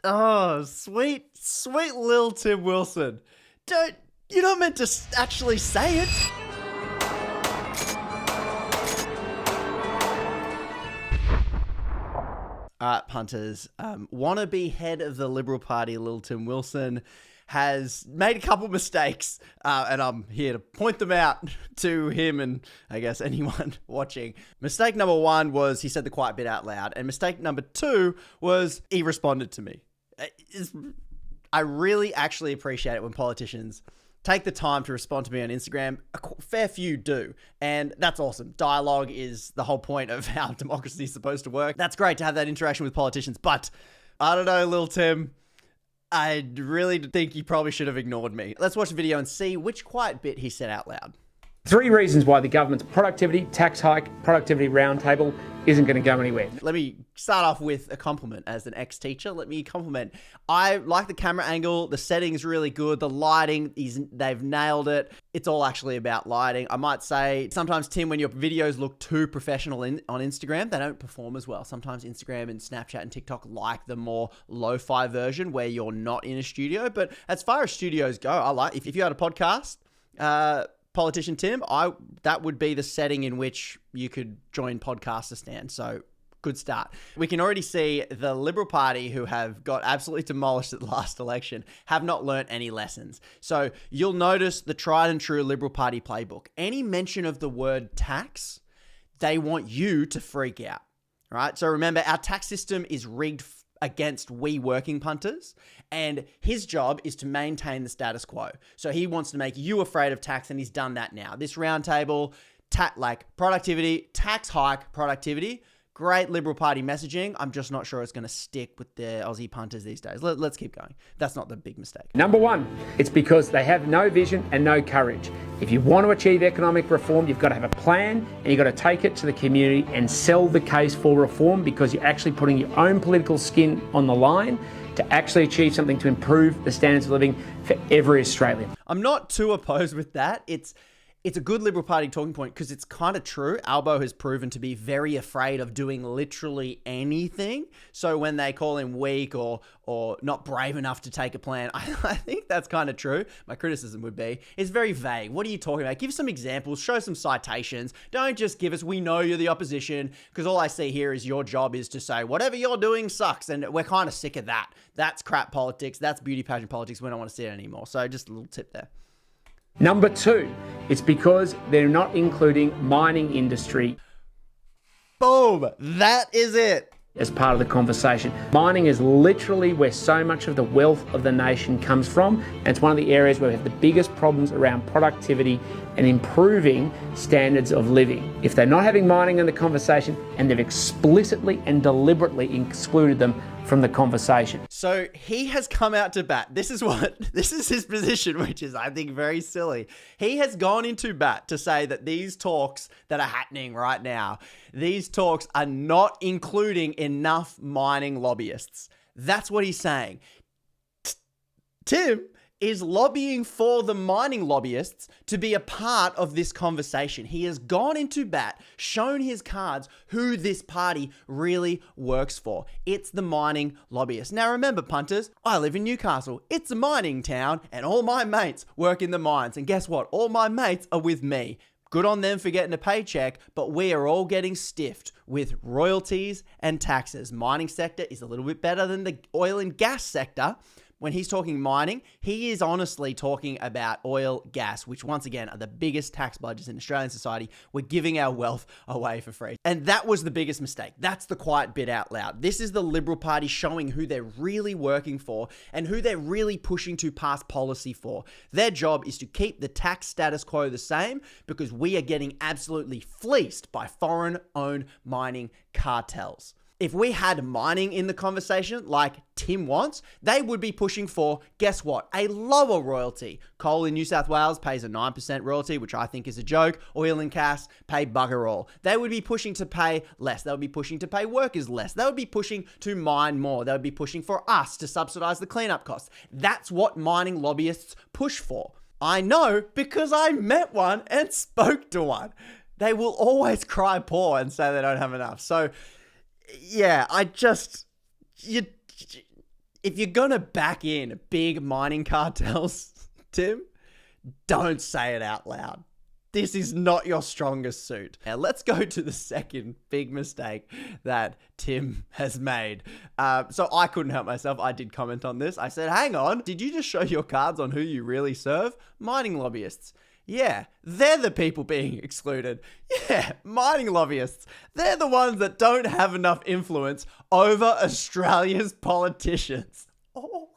Oh, sweet, sweet little Tim Wilson. You're not meant to actually say it. All right, punters. Wannabe head of the Liberal Party, Little Tim Wilson, has made a couple mistakes, and I'm here to point them out to him and I guess anyone watching. Mistake number one was he said the quiet bit out loud, and mistake number two was he responded to me. I really actually appreciate it when politicians take the time to respond to me on Instagram. A fair few do, and that's awesome. Dialogue is the whole point of how democracy is supposed to work. That's great to have that interaction with politicians, but I don't know, Lil Tim. I really think he probably should have ignored me. Let's watch the video and see which quiet bit he said out loud. 3 reasons why the government's productivity tax hike, productivity roundtable isn't going to go anywhere. Let me start off with a compliment as an ex-teacher. Let me compliment. I like the camera angle. The setting's really good. The lighting, they've nailed it. It's all actually about lighting. I might say sometimes, Tim, when your videos look too professional on Instagram, they don't perform as well. Sometimes Instagram and Snapchat and TikTok like the more lo-fi version where you're not in a studio. But as far as studios go, I like, if you had a podcast, Politician Tim, that would be the setting in which you could join Podcasterstan. So good start. We can already see the Liberal Party, who have got absolutely demolished at the last election, have not learnt any lessons. So you'll notice the tried and true Liberal Party playbook. Any mention of the word tax, they want you to freak out, right? So remember, our tax system is rigged against we working punters, and his job is to maintain the status quo. So he wants to make you afraid of tax, and he's done that now. This roundtable, productivity, tax hike, productivity, great Liberal Party messaging. I'm just not sure it's going to stick with the Aussie punters these days. Let's keep going. That's not the big mistake. Number 1, it's because they have no vision and no courage. If you want to achieve economic reform, you've got to have a plan, and you've got to take it to the community and sell the case for reform, because you're actually putting your own political skin on the line to actually achieve something to improve the standards of living for every Australian. I'm not too opposed with that. It's a good Liberal Party talking point because it's kind of true. Albo has proven to be very afraid of doing literally anything. So when they call him weak or not brave enough to take a plan, I think that's kind of true. My criticism would be, it's very vague. What are you talking about? Give some examples, show some citations. Don't just give us, we know you're the opposition, because all I see here is your job is to say, whatever you're doing sucks. And we're kind of sick of that. That's crap politics. That's beauty pageant politics. We don't want to see it anymore. So just a little tip there. Number 2, it's because they're not including mining industry. Boom, that is it. As part of the conversation. Mining is literally where so much of the wealth of the nation comes from, and it's one of the areas where we have the biggest problems around productivity and improving standards of living. If they're not having mining in the conversation, and they've explicitly and deliberately excluded them from the conversation. So he has come out to bat. This is his position, which is, I think, very silly. He has gone into bat to say that these talks that are happening right now, these talks are not including enough mining lobbyists. That's what he's saying. Tim is lobbying for the mining lobbyists to be a part of this conversation. He has gone into bat, shown his cards who this party really works for. It's the mining lobbyists. Now remember, punters, I live in Newcastle. It's a mining town, and all my mates work in the mines. And guess what? All my mates are with me. Good on them for getting a paycheck, but we are all getting stiffed with royalties and taxes. Mining sector is a little bit better than the oil and gas sector. When he's talking mining, he is honestly talking about oil, gas, which once again are the biggest tax budgets in Australian society. We're giving our wealth away for free. And that was the biggest mistake. That's the quiet bit out loud. This is the Liberal Party showing who they're really working for and who they're really pushing to pass policy for. Their job is to keep the tax status quo the same, because we are getting absolutely fleeced by foreign-owned mining cartels. If we had mining in the conversation like Tim wants, they would be pushing for, guess what? A lower royalty. Coal in New South Wales pays a 9% royalty, which I think is a joke. Oil and gas pay bugger all. They would be pushing to pay less. They would be pushing to pay workers less. They would be pushing to mine more. They would be pushing for us to subsidize the cleanup costs. That's what mining lobbyists push for. I know because I met one and spoke to one. They will always cry poor and say they don't have enough. So yeah, if you're going to back in big mining cartels, Tim, don't say it out loud. This is not your strongest suit. Now, let's go to the second big mistake that Tim has made. So I couldn't help myself. I did comment on this. I said, hang on, did you just show your cards on who you really serve? Mining lobbyists. Yeah, they're the people being excluded. Yeah, mining lobbyists. They're the ones that don't have enough influence over Australia's politicians. Oh,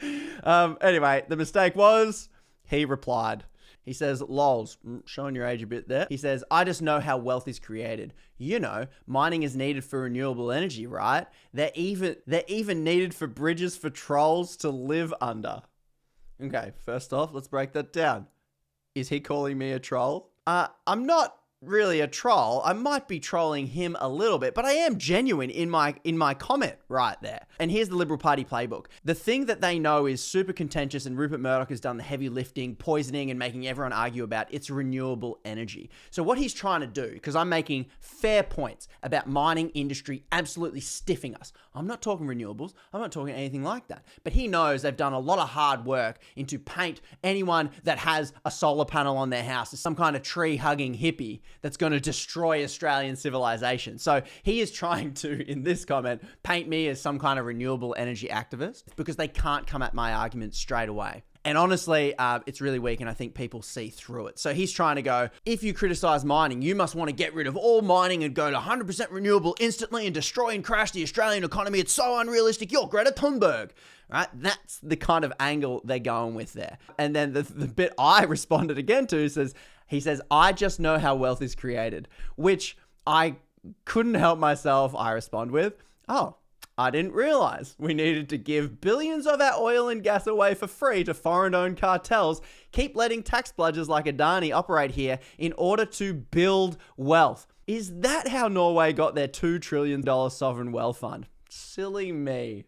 what? Anyway, the mistake was, he replied. He says, lols, showing your age a bit there. He says, I just know how wealth is created. You know, mining is needed for renewable energy, right? They're even needed for bridges for trolls to live under. Okay, first off, let's break that down. Is he calling me a troll? I'm not really a troll. I might be trolling him a little bit, but I am genuine in my comment right there. And here's the Liberal Party playbook. The thing that they know is super contentious, and Rupert Murdoch has done the heavy lifting, poisoning, and making everyone argue about, it's renewable energy. So what he's trying to do, because I'm making fair points about mining industry absolutely stiffing us. I'm not talking renewables. I'm not talking anything like that. But he knows they've done a lot of hard work into paint anyone that has a solar panel on their house as some kind of tree-hugging hippie that's going to destroy Australian civilization. So he is trying to, in this comment, paint me as some kind of renewable energy activist because they can't come at my argument straight away. And honestly, it's really weak, and I think people see through it. So he's trying to go, if you criticize mining, you must want to get rid of all mining and go to 100% renewable instantly and destroy and crash the Australian economy. It's so unrealistic. You're Greta Thunberg. Right? That's the kind of angle they're going with there. And then the bit I responded again to he says, I just know how wealth is created, which I couldn't help myself. I respond with, oh, I didn't realize we needed to give billions of our oil and gas away for free to foreign-owned cartels, keep letting tax bludgers like Adani operate here in order to build wealth. Is that how Norway got their $2 trillion sovereign wealth fund? Silly me.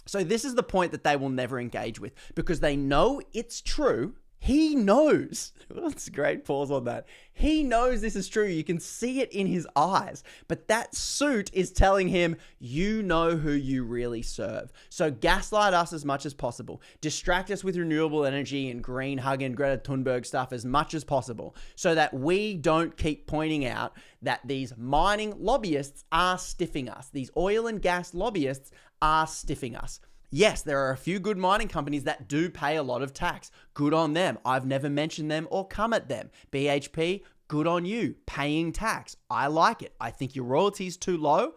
So this is the point that they will never engage with because they know it's true. He knows. That's a great pause on that. He knows this is true. You can see it in his eyes. But that suit is telling him, you know who you really serve. So gaslight us as much as possible. Distract us with renewable energy and green hugging Greta Thunberg stuff as much as possible so that we don't keep pointing out that these mining lobbyists are stiffing us. These oil and gas lobbyists are stiffing us. Yes, there are a few good mining companies that do pay a lot of tax. Good on them. I've never mentioned them or come at them. BHP, good on you. Paying tax. I like it. I think your royalty's too low,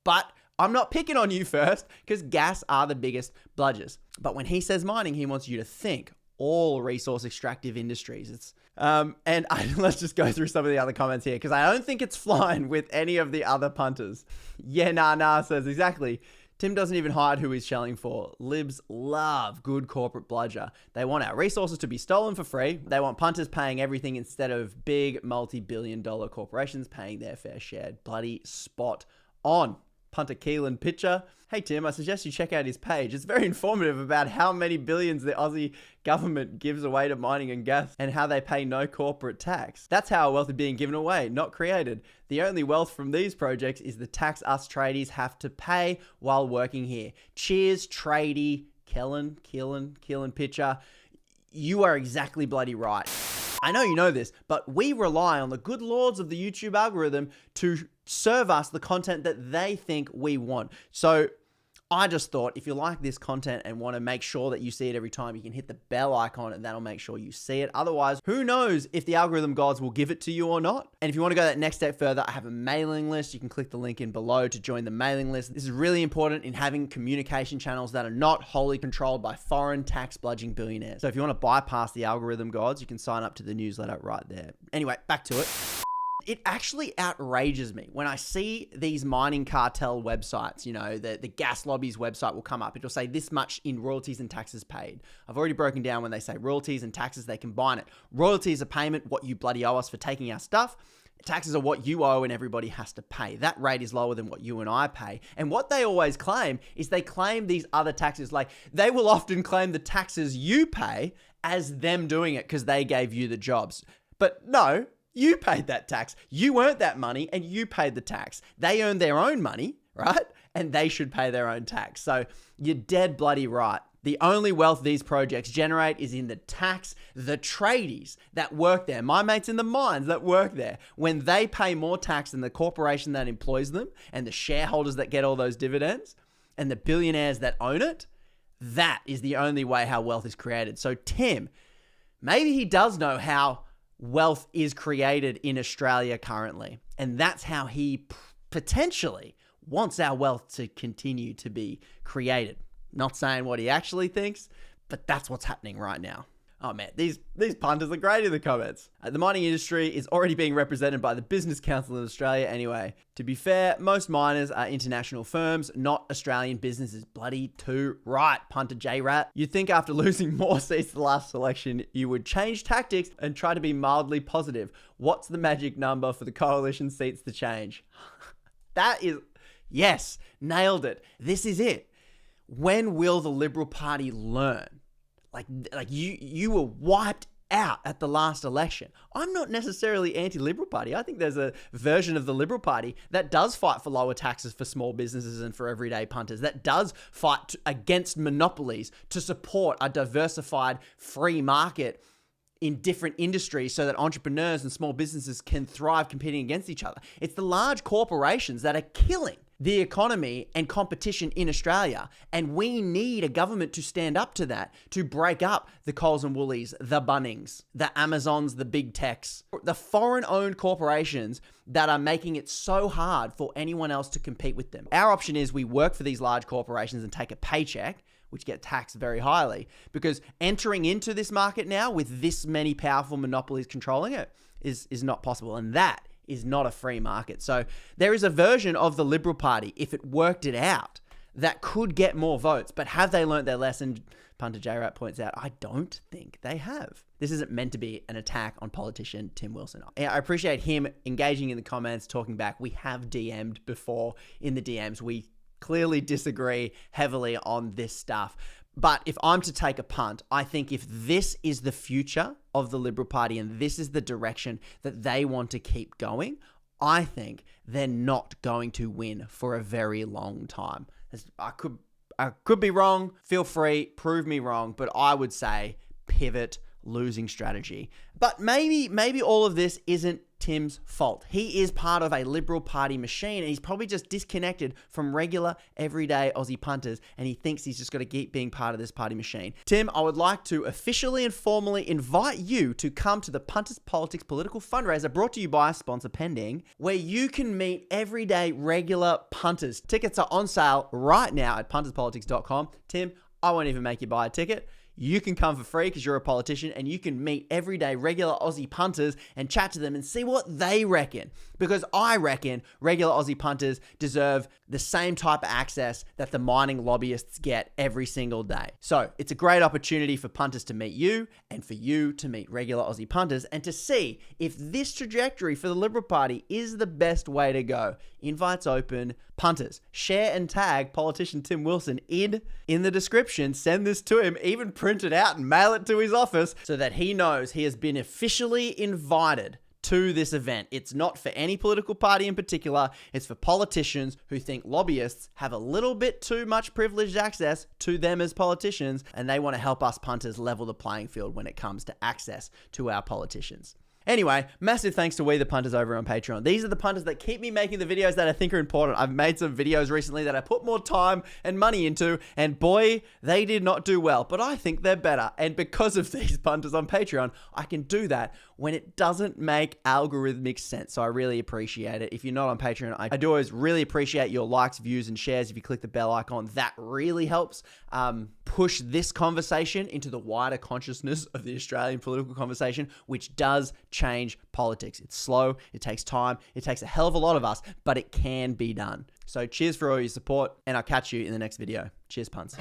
but I'm not picking on you first because gas are the biggest bludgers. But when he says mining, he wants you to think all resource extractive industries. Let's just go through some of the other comments here because I don't think it's flying with any of the other punters. Yeah, nah says exactly. Tim doesn't even hide who he's shelling for. Libs love good corporate bludger. They want our resources to be stolen for free. They want punters paying everything instead of big multi-billion-dollar corporations paying their fair share. Bloody spot on. Punter Keelan picture. Hey Tim, I suggest you check out his page. It's very informative about how many billions the Aussie government gives away to mining and gas and how they pay no corporate tax. That's how our wealth is being given away, not created. The only wealth from these projects is the tax us tradies have to pay while working here. Cheers, tradie. Keelan picture. You are exactly bloody right. I know you know this, but we rely on the good lords of the YouTube algorithm to serve us the content that they think we want. So I just thought if you like this content and want to make sure that you see it every time, you can hit the bell icon and that'll make sure you see it. Otherwise, who knows if the algorithm gods will give it to you or not. And if you want to go that next step further, I have a mailing list. You can click the link in below to join the mailing list. This is really important in having communication channels that are not wholly controlled by foreign tax bludging billionaires. So if you want to bypass the algorithm gods, you can sign up to the newsletter right there. Anyway, back to it. It actually outrages me when I see these mining cartel websites, you know, the gas lobby's website will come up. It'll say this much in royalties and taxes paid. I've already broken down when they say royalties and taxes, they combine it. Royalties are payment, what you bloody owe us for taking our stuff. Taxes are what you owe and everybody has to pay. That rate is lower than what you and I pay. And what they always claim is they claim these other taxes, like they will often claim the taxes you pay as them doing it because they gave you the jobs. But no, you paid that tax. You earned that money and you paid the tax. They earned their own money, right? And they should pay their own tax. So you're dead bloody right. The only wealth these projects generate is in the tax, the tradies that work there, my mates in the mines that work there. When they pay more tax than the corporation that employs them and the shareholders that get all those dividends and the billionaires that own it, that is the only way how wealth is created. So Tim, maybe he does know how wealth is created in Australia currently. And that's how he potentially wants our wealth to continue to be created. Not saying what he actually thinks, but that's what's happening right now. Oh man, these punters are great in the comments. The mining industry is already being represented by the Business Council of Australia anyway. To be fair, most miners are international firms, not Australian businesses. Bloody too right, punter J-Rat. You'd think after losing more seats the last election, you would change tactics and try to be mildly positive. What's the magic number for the coalition seats to change? That is, yes, nailed it. This is it. When will the Liberal Party learn? Like you were wiped out at the last election. I'm not necessarily anti-Liberal Party. I think there's a version of the Liberal Party that does fight for lower taxes for small businesses and for everyday punters, that does fight against monopolies to support a diversified free market in different industries so that entrepreneurs and small businesses can thrive competing against each other. It's the large corporations that are killing the economy and competition in Australia. And we need a government to stand up to that, to break up the Coles and Woolies, the Bunnings, the Amazons, the big techs, the foreign-owned corporations that are making it so hard for anyone else to compete with them. Our option is we work for these large corporations and take a paycheck, which get taxed very highly, because entering into this market now with this many powerful monopolies controlling it is not possible. And that is not a free market. So there is a version of the Liberal Party, if it worked it out, that could get more votes. But have they learnt their lesson? Punter J-Rat points out, I don't think they have. This isn't meant to be an attack on politician Tim Wilson. I appreciate him engaging in the comments, talking back. We have DM'd before in the DMs. We clearly disagree heavily on this stuff. But if I'm to take a punt, I think if this is the future of the Liberal Party and this is the direction that they want to keep going, I think they're not going to win for a very long time. I could be wrong. Feel free, prove me wrong. But I would say pivot, losing strategy. But maybe all of this isn't Tim's fault. He is part of a Liberal Party machine and he's probably just disconnected from regular, everyday Aussie punters and he thinks he's just got to keep being part of this party machine. Tim, I would like to officially and formally invite you to come to the Punters Politics Political Fundraiser brought to you by Sponsor Pending, where you can meet everyday regular punters. Tickets are on sale right now at punterspolitics.com. Tim, I won't even make you buy a ticket. You can come for free because you're a politician and you can meet everyday regular Aussie punters and chat to them and see what they reckon. Because I reckon regular Aussie punters deserve the same type of access that the mining lobbyists get every single day. So it's a great opportunity for punters to meet you and for you to meet regular Aussie punters and to see if this trajectory for the Liberal Party is the best way to go. Invites open. Punters, share and tag politician Tim Wilson in the description. Send this to him, even print it out and mail it to his office so that he knows he has been officially invited to this event. It's not for any political party in particular. It's for politicians who think lobbyists have a little bit too much privileged access to them as politicians, and they want to help us punters level the playing field when it comes to access to our politicians. Anyway, massive thanks to We The Punters over on Patreon. These are the punters that keep me making the videos that I think are important. I've made some videos recently that I put more time and money into, and boy, they did not do well, but I think they're better. And because of these punters on Patreon, I can do that when it doesn't make algorithmic sense. So I really appreciate it. If you're not on Patreon, I do always really appreciate your likes, views, and shares. If you click the bell icon, that really helps push this conversation into the wider consciousness of the Australian political conversation, which does change politics. It's slow, it takes time, it takes a hell of a lot of us, but it can be done. So cheers for all your support, and I'll catch you in the next video. Cheers, punts.